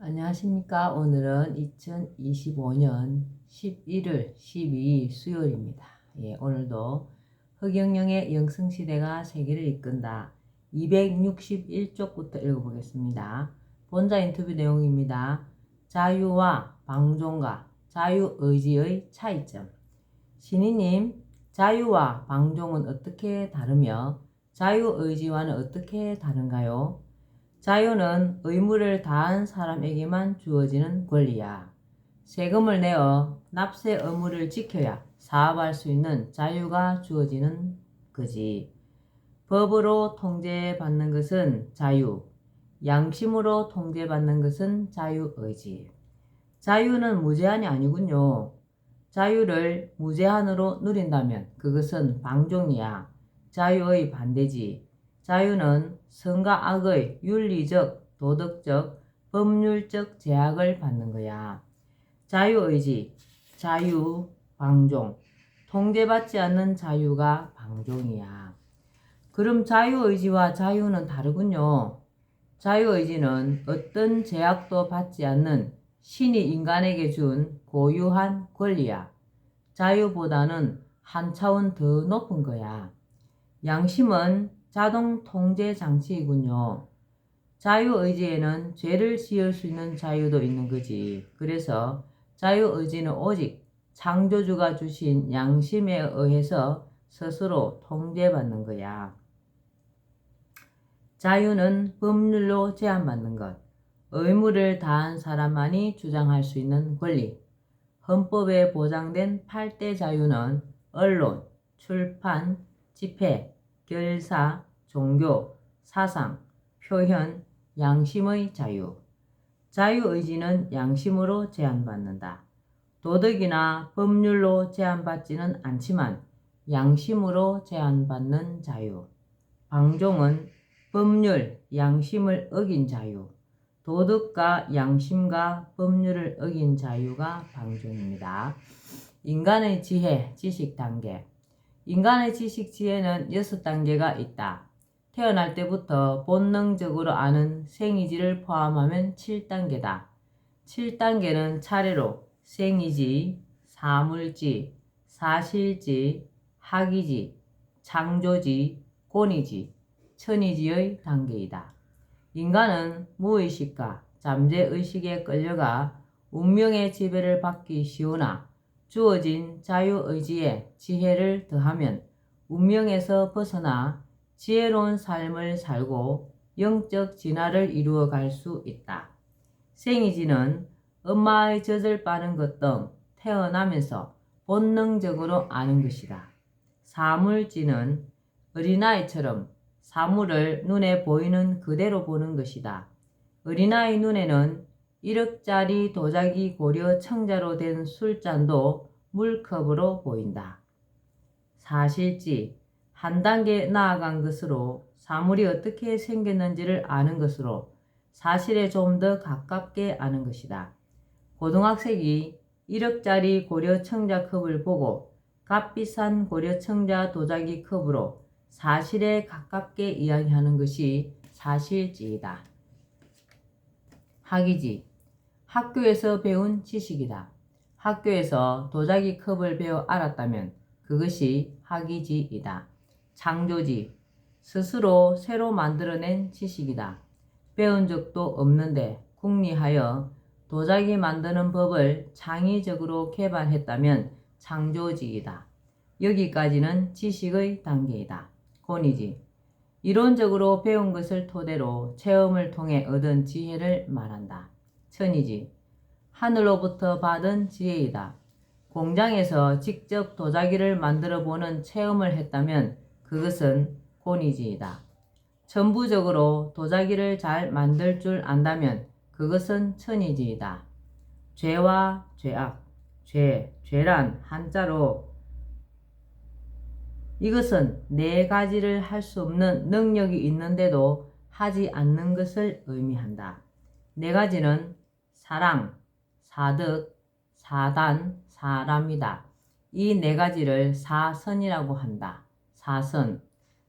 안녕하십니까. 오늘은 2025년 11월 12일 수요일입니다. 오늘도 허경영의 영성시대가 세계를 이끈다. 261쪽부터 읽어보겠습니다. 본자 인터뷰 내용입니다. 자유와 방종과 자유의지의 차이점. 신이님, 자유와 방종은 어떻게 다르며 자유의지와는 어떻게 다른가요? 자유는 의무를 다한 사람에게만 주어지는 권리야. 세금을 내어 납세 의무를 지켜야 사업할 수 있는 자유가 주어지는 거지. 법으로 통제받는 것은 자유, 양심으로 통제받는 것은 자유의지. 자유는 무제한이 아니군요. 자유를 무제한으로 누린다면 그것은 방종이야. 자유의 반대지. 자유는 선과 악의 윤리적, 도덕적, 법률적 제약을 받는 거야. 자유의지, 자유, 방종. 통제받지 않는 자유가 방종이야. 그럼 자유의지와 자유는 다르군요. 자유의지는 어떤 제약도 받지 않는 신이 인간에게 준 고유한 권리야. 자유보다는 한 차원 더 높은 거야. 양심은 자동 통제 장치이군요. 자유의지에는 죄를 지을 수 있는 자유도 있는 거지. 그래서 자유의지는 오직 창조주가 주신 양심에 의해서 스스로 통제받는 거야. 자유는 법률로 제한받는 것, 의무를 다한 사람만이 주장할 수 있는 권리. 헌법에 보장된 8대 자유는 언론, 출판, 집회, 결사, 종교, 사상, 표현, 양심의 자유. 자유의지는 양심으로 제한받는다. 도덕이나 법률로 제한받지는 않지만 양심으로 제한받는 자유. 방종은 법률, 양심을 어긴 자유. 도덕과 양심과 법률을 어긴 자유가 방종입니다. 인간의 지혜, 지식 단계. 인간의 지식 지혜는 6단계가 있다. 태어날 때부터 본능적으로 아는 생이지를 포함하면 7단계다. 7단계는 차례로 생이지, 사물지, 사실지, 학이지, 창조지, 권이지, 천이지의 단계이다. 인간은 무의식과 잠재의식에 끌려가 운명의 지배를 받기 쉬우나 주어진 자유의지에 지혜를 더하면 운명에서 벗어나 지혜로운 삶을 살고 영적 진화를 이루어 갈 수 있다. 생이지는 엄마의 젖을 빠는 것 등 태어나면서 본능적으로 아는 것이다. 사물지는 어린아이처럼 사물을 눈에 보이는 그대로 보는 것이다. 어린아이 눈에는 1억짜리 도자기 고려 청자로 된 술잔도 물컵으로 보인다. 사실지, 한 단계 나아간 것으로 사물이 어떻게 생겼는지를 아는 것으로 사실에 좀 더 가깝게 아는 것이다. 고등학생이 1억짜리 고려 청자컵을 보고 값비싼 고려 청자 도자기 컵으로 사실에 가깝게 이야기하는 것이 사실지이다. 학이지, 학교에서 배운 지식이다. 학교에서 도자기 컵을 배워 알았다면 그것이 학이지이다. 창조지, 스스로 새로 만들어낸 지식이다. 배운 적도 없는데 궁리하여 도자기 만드는 법을 창의적으로 개발했다면 창조지이다. 여기까지는 지식의 단계이다. 권이지, 이론적으로 배운 것을 토대로 체험을 통해 얻은 지혜를 말한다. 천이지, 하늘로부터 받은 지혜이다. 공장에서 직접 도자기를 만들어 보는 체험을 했다면 그것은 권이지이다. 전부적으로 도자기를 잘 만들 줄 안다면 그것은 천이지이다. 죄와 죄악, 죄란 한자로 이것은 네 가지를 할 수 없는 능력이 있는데도 하지 않는 것을 의미한다. 네 가지는 사랑, 사득, 사단, 사람이다. 이 네 가지를 사선이라고 한다. 사선.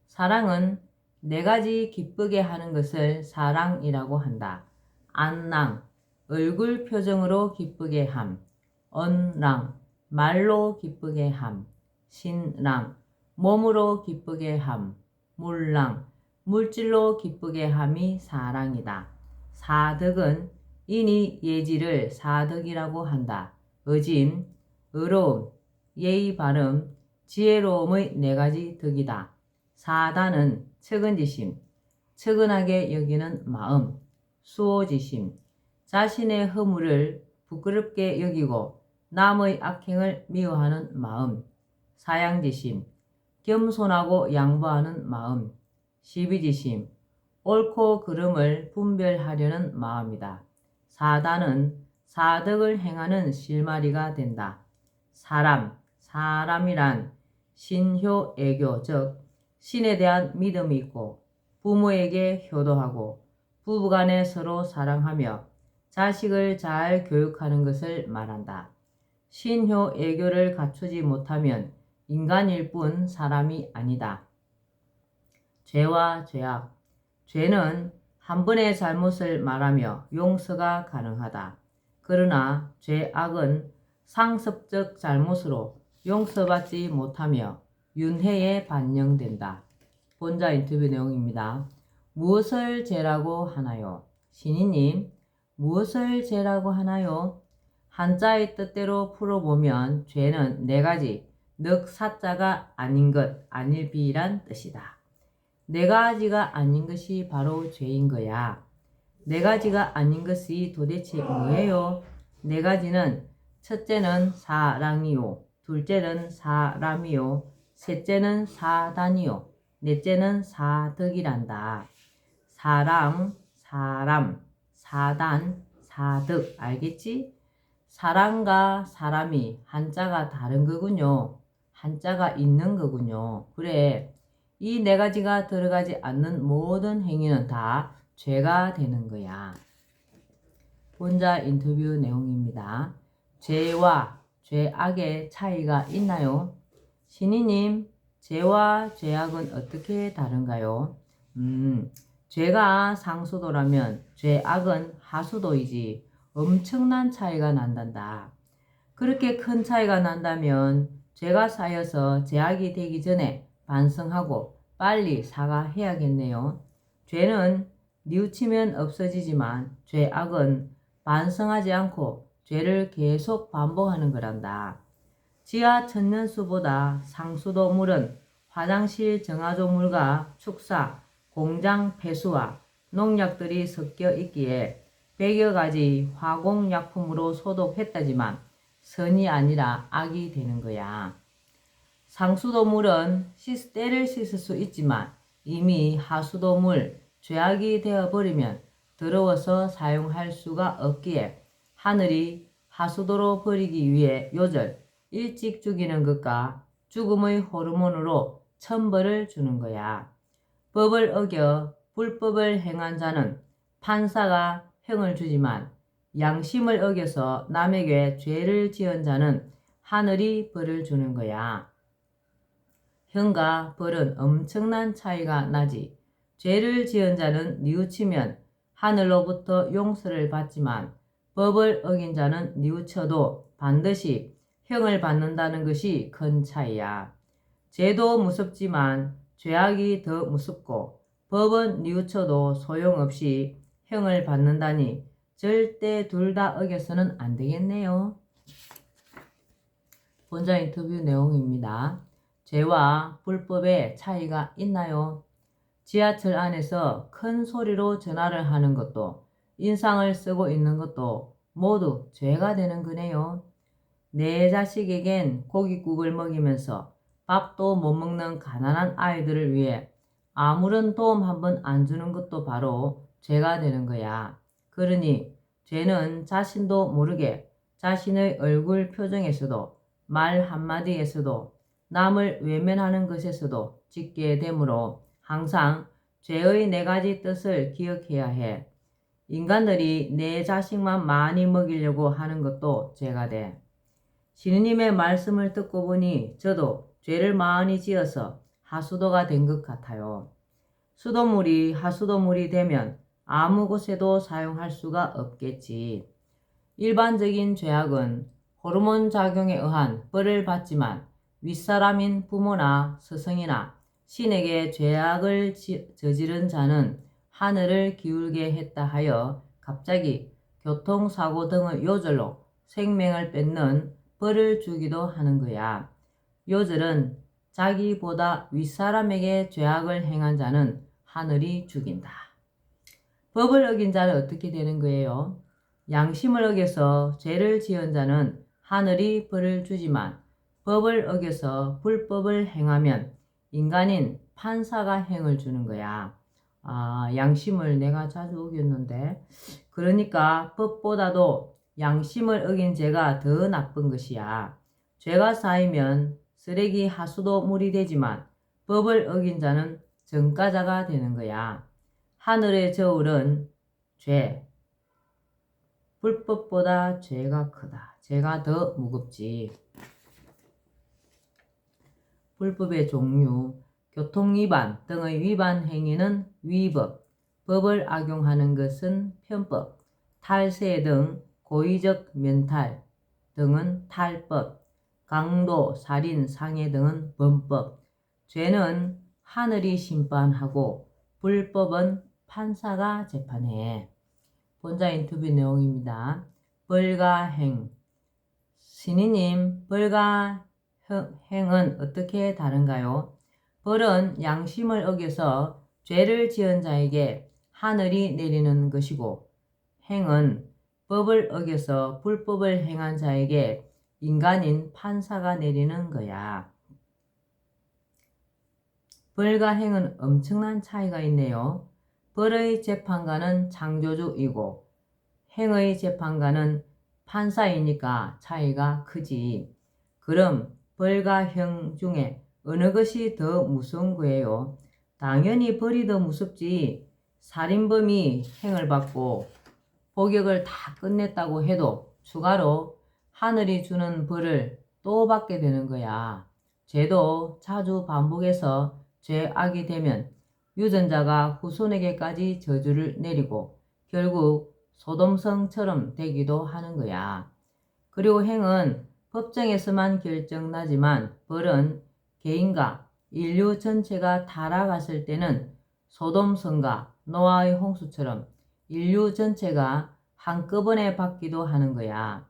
사랑은 네 가지 기쁘게 하는 것을 사랑이라고 한다. 안랑, 얼굴 표정으로 기쁘게 함. 언랑 말로 기쁘게 함. 신랑 몸으로 기쁘게 함. 물랑 물질로 기쁘게 함이 사랑이다. 사덕은 이니 예지를 사덕이라고 한다. 의심, 의로움, 예의 바름, 지혜로움의 네 가지 덕이다. 사단은 측은지심, 측은하게 여기는 마음, 수호지심, 자신의 허물을 부끄럽게 여기고 남의 악행을 미워하는 마음, 사양지심, 겸손하고 양보하는 마음, 시비지심, 옳고 그름을 분별하려는 마음이다. 사단은 사덕을 행하는 실마리가 된다. 사람이란 신효 애교, 즉 신에 대한 믿음이 있고 부모에게 효도하고 부부간에 서로 사랑하며 자식을 잘 교육하는 것을 말한다. 신효 애교를 갖추지 못하면 인간일 뿐 사람이 아니다. 죄와 죄악. 죄는 한 번의 잘못을 말하며 용서가 가능하다. 그러나 죄악은 상습적 잘못으로 용서받지 못하며 윤회에 반영된다. 본자 인터뷰 내용입니다. 무엇을 죄라고 하나요? 신이님, 무엇을 죄라고 하나요? 한자의 뜻대로 풀어보면 죄는 네 가지, 늑 사자가 아닌 것, 아닐 비란 뜻이다. 네 가지가 아닌 것이 바로 죄인 거야. 네 가지가 아닌 것이 도대체 뭐예요? 네 가지는 첫째는 사랑이요, 둘째는 사람이요, 셋째는 사단이요, 넷째는 사덕이란다. 사랑, 사람, 사단, 사덕, 알겠지? 사람과 사람이 한자가 다른 거군요. 한자가 있는 거군요. 그래, 이 네 가지가 들어가지 않는 모든 행위는 다 죄가 되는 거야. 본자 인터뷰 내용입니다. 죄와 죄악의 차이가 있나요? 신이님, 죄와 죄악은 어떻게 다른가요? 죄가 상수도라면 죄악은 하수도이지 엄청난 차이가 난단다. 그렇게 큰 차이가 난다면 죄가 쌓여서 죄악이 되기 전에 반성하고 빨리 사과해야겠네요. 죄는 뉘우치면 없어지지만 죄악은 반성하지 않고 죄를 계속 반복하는 거란다. 지하 천연수보다 상수도 물은 화장실 정화조물과 축사, 공장 폐수와 농약들이 섞여 있기에 100여 가지 화공약품으로 소독했다지만 선이 아니라 악이 되는 거야. 상수도물은 때를 씻을 수 있지만 이미 하수도물, 죄악이 되어버리면 더러워서 사용할 수가 없기에 하늘이 하수도로 버리기 위해 요절 일찍 죽이는 것과 죽음의 호르몬으로 천벌을 주는 거야. 법을 어겨 불법을 행한 자는 판사가 형을 주지만 양심을 어겨서 남에게 죄를 지은 자는 하늘이 벌을 주는 거야. 형과 벌은 엄청난 차이가 나지. 죄를 지은 자는 뉘우치면 하늘로부터 용서를 받지만 법을 어긴 자는 뉘우쳐도 반드시 형을 받는다는 것이 큰 차이야. 죄도 무섭지만 죄악이 더 무섭고 법은 뉘우쳐도 소용없이 형을 받는다니 절대 둘 다 어겨서는 안 되겠네요. 본자 인터뷰 내용입니다. 죄와 불법의 차이가 있나요? 지하철 안에서 큰 소리로 전화를 하는 것도 인상을 쓰고 있는 것도 모두 죄가 되는 거네요. 내 자식에겐 고깃국을 먹이면서 밥도 못 먹는 가난한 아이들을 위해 아무런 도움 한번 안 주는 것도 바로 죄가 되는 거야. 그러니 죄는 자신도 모르게 자신의 얼굴 표정에서도 말 한마디에서도 남을 외면하는 것에서도 짓게 되므로 항상 죄의 네 가지 뜻을 기억해야 해. 인간들이 내 자식만 많이 먹이려고 하는 것도 죄가 돼. 신우님의 말씀을 듣고 보니 저도 죄를 많이 지어서 하수도가 된 것 같아요. 수도물이 하수도물이 되면 아무 곳에도 사용할 수가 없겠지. 일반적인 죄악은 호르몬 작용에 의한 벌을 받지만 윗사람인 부모나 스승이나 신에게 죄악을 저지른 자는 하늘을 기울게 했다 하여 갑자기 교통사고 등의 요절로 생명을 뺏는 벌을 주기도 하는 거야. 요절은 자기보다 윗사람에게 죄악을 행한 자는 하늘이 죽인다. 법을 어긴 자는 어떻게 되는 거예요? 양심을 어겨서 죄를 지은 자는 하늘이 벌을 주지만 법을 어겨서 불법을 행하면 인간인 판사가 행을 주는 거야. 양심을 내가 자주 어겼는데, 그러니까 법보다도 양심을 어긴 죄가 더 나쁜 것이야. 죄가 쌓이면 쓰레기 하수도 물이 되지만 법을 어긴 자는 전과자가 되는 거야. 하늘의 저울은 죄, 불법보다 죄가 크다. 죄가 더 무겁지. 불법의 종류, 교통위반 등의 위반 행위는 위법, 법을 악용하는 것은 편법, 탈세 등 고의적 면탈 등은 탈법, 강도, 살인, 상해 등은 범법. 죄는 하늘이 심판하고 불법은 판사가 재판해. 본자 인터뷰 내용입니다. 벌과 행. 신이님, 벌과 행은 어떻게 다른가요? 벌은 양심을 어겨서 죄를 지은 자에게 하늘이 내리는 것이고, 행은 법을 어겨서 불법을 행한 자에게 인간인 판사가 내리는 거야. 벌과 행은 엄청난 차이가 있네요. 벌의 재판관은 창조주이고 행의 재판관은 판사이니까 차이가 크지. 그럼 벌과 형 중에 어느 것이 더 무서운 거예요? 당연히 벌이 더 무섭지. 살인범이 행을 받고 복역을 다 끝냈다고 해도 추가로 하늘이 주는 벌을 또 받게 되는 거야. 죄도 자주 반복해서 죄악이 되면 유전자가 후손에게까지 저주를 내리고 결국 소돔성처럼 되기도 하는 거야. 그리고 행은 법정에서만 결정나지만 벌은 개인과 인류 전체가 타락했을 때는 소돔성과 노아의 홍수처럼 인류 전체가 한꺼번에 받기도 하는 거야.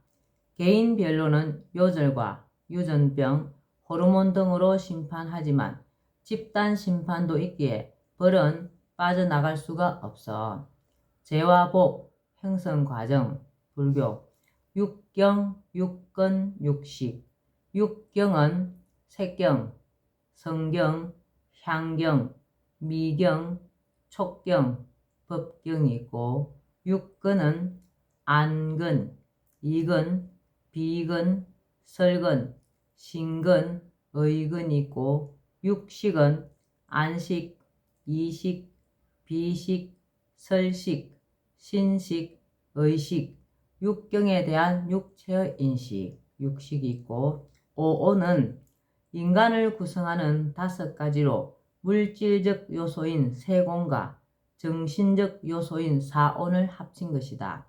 개인별로는 요절과 유전병, 호르몬 등으로 심판하지만 집단 심판도 있기에 벌은 빠져나갈 수가 없어. 죄와 복, 형성 과정, 불교, 육경, 육건, 육식. 육경은 색경, 성경, 향경, 미경, 촉경, 법경이 있고, 육근은 안근, 이근, 비근, 설근, 신근, 의근이 있고, 육식은 안식, 이식, 비식, 설식, 신식, 의식, 육경에 대한 육체의 인식, 육식이 있고, 오오는 인간을 구성하는 5가지로 물질적 요소인 세공과 정신적 요소인 사온을 합친 것이다.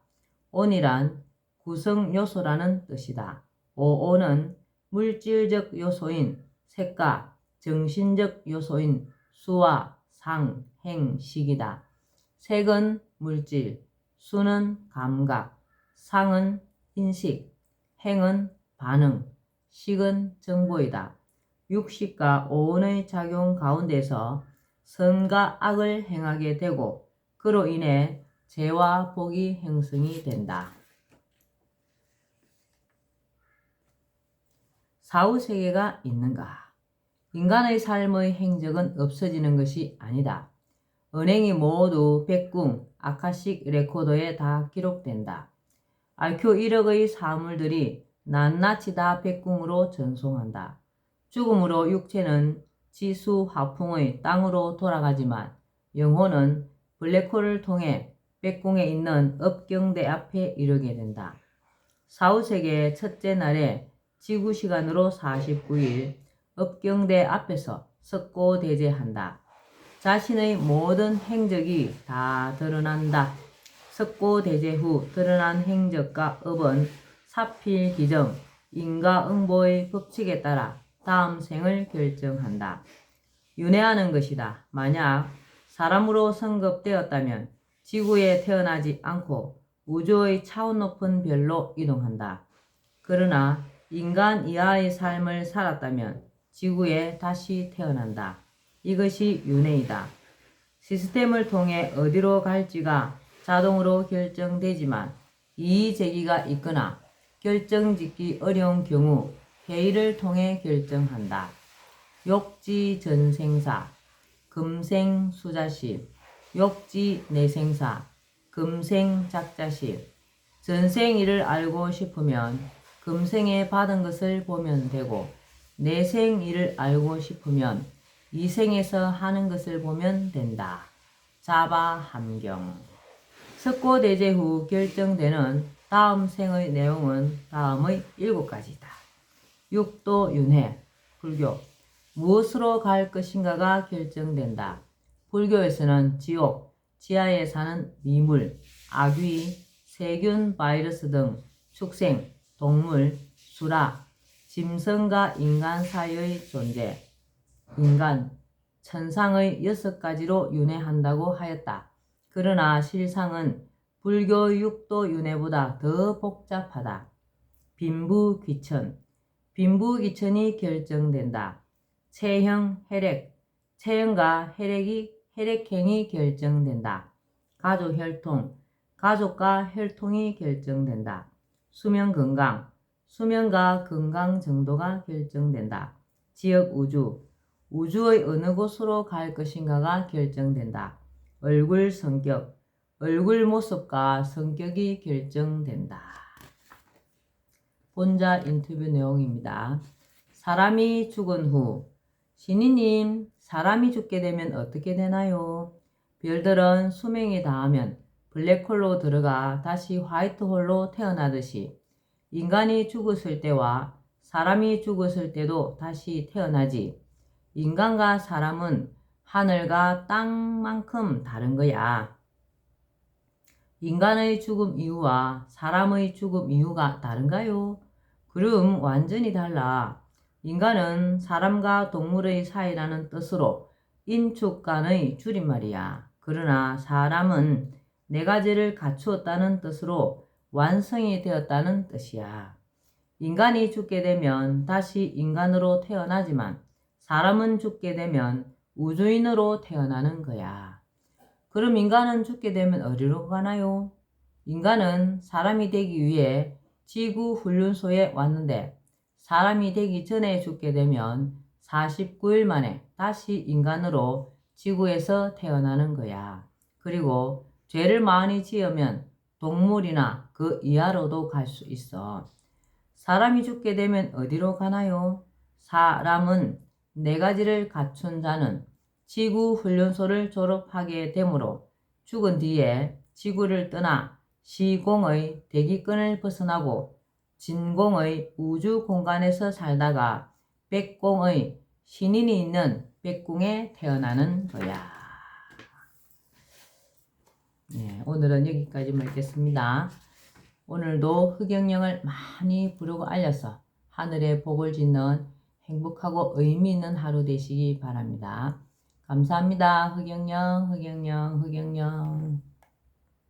온이란 구성 요소라는 뜻이다. 오오는 물질적 요소인 색과 정신적 요소인 수와 상, 행, 식이다. 색은 물질, 수는 감각, 상은 인식, 행은 반응, 식은 정보이다. 육식과 오온의 작용 가운데서 선과 악을 행하게 되고 그로 인해 죄와 복이 형성이 된다. 사후세계가 있는가? 인간의 삶의 행적은 없어지는 것이 아니다. 은행이 모두 백궁, 아카식 레코더에 다 기록된다. IQ 1억의 사물들이 낱낱이 다 백궁으로 전송한다. 죽음으로 육체는 지수 화풍의 땅으로 돌아가지만 영혼은 블랙홀을 통해 백궁에 있는 업경대 앞에 이르게 된다. 사후세계 첫째 날에 지구시간으로 49일 업경대 앞에서 석고대제한다. 자신의 모든 행적이 다 드러난다. 석고대제 후 드러난 행적과 업은 사필기정, 인과응보의 법칙에 따라 다음 생을 결정한다. 윤회하는 것이다. 만약 사람으로 성급되었다면 지구에 태어나지 않고 우주의 차원 높은 별로 이동한다. 그러나 인간 이하의 삶을 살았다면 지구에 다시 태어난다. 이것이 윤회이다. 시스템을 통해 어디로 갈지가 자동으로 결정되지만 이의제기가 있거나 결정짓기 어려운 경우 회의를 통해 결정한다. 욕지전생사, 금생수자식, 욕지내생사, 금생작자식. 전생일을 알고 싶으면 금생에 받은 것을 보면 되고 내생일을 알고 싶으면 이생에서 하는 것을 보면 된다. 자바함경. 석고대제 후 결정되는 다음 생의 내용은 다음의 7가지다. 육도윤회, 불교. 무엇으로 갈 것인가가 결정된다. 불교에서는 지옥, 지하에 사는 미물, 악귀, 세균, 바이러스 등 축생, 동물, 수라, 짐승과 인간 사이의 존재, 인간, 천상의 6가지로 윤회한다고 하였다. 그러나 실상은 불교 육도윤회보다 더 복잡하다. 빈부귀천, 빈부귀천이 결정된다. 체형, 혈액, 체형과 혈액형이 결정된다. 가족혈통, 가족과 혈통이 결정된다. 수면건강, 수면과 건강 정도가 결정된다. 지역우주, 우주의 어느 곳으로 갈 것인가가 결정된다. 얼굴 성격, 얼굴 모습과 성격이 결정된다. 본자 인터뷰 내용입니다. 사람이 죽은 후, 신이님, 사람이 죽게 되면 어떻게 되나요? 별들은 수명이 다하면 블랙홀로 들어가 다시 화이트홀로 태어나듯이 인간이 죽었을 때와 사람이 죽었을 때도 다시 태어나지. 인간과 사람은 하늘과 땅만큼 다른 거야. 인간의 죽음 이유와 사람의 죽음 이유가 다른가요? 그럼 완전히 달라. 인간은 사람과 동물의 사이라는 뜻으로 인축간의 줄임말이야. 그러나 사람은 4가지를 갖추었다는 뜻으로 완성이 되었다는 뜻이야. 인간이 죽게 되면 다시 인간으로 태어나지만 사람은 죽게 되면 우주인으로 태어나는 거야. 그럼 인간은 죽게 되면 어디로 가나요? 인간은 사람이 되기 위해 지구 훈련소에 왔는데 사람이 되기 전에 죽게 되면 49일 만에 다시 인간으로 지구에서 태어나는 거야. 그리고 죄를 많이 지으면 동물이나 그 이하로도 갈 수 있어. 사람이 죽게 되면 어디로 가나요? 사람은 4가지를 갖춘 자는 지구 훈련소를 졸업하게 되므로 죽은 뒤에 지구를 떠나 시공의 대기권을 벗어나고 진공의 우주 공간에서 살다가 백공의 신인이 있는 백궁에 태어나는 거야. 네, 오늘은 여기까지만 읽겠습니다. 오늘도 흑영령을 많이 부르고 알려서 하늘의 복을 짓는 행복하고 의미 있는 하루 되시기 바랍니다. 감사합니다. 흑영령, 흑영령, 흑영령.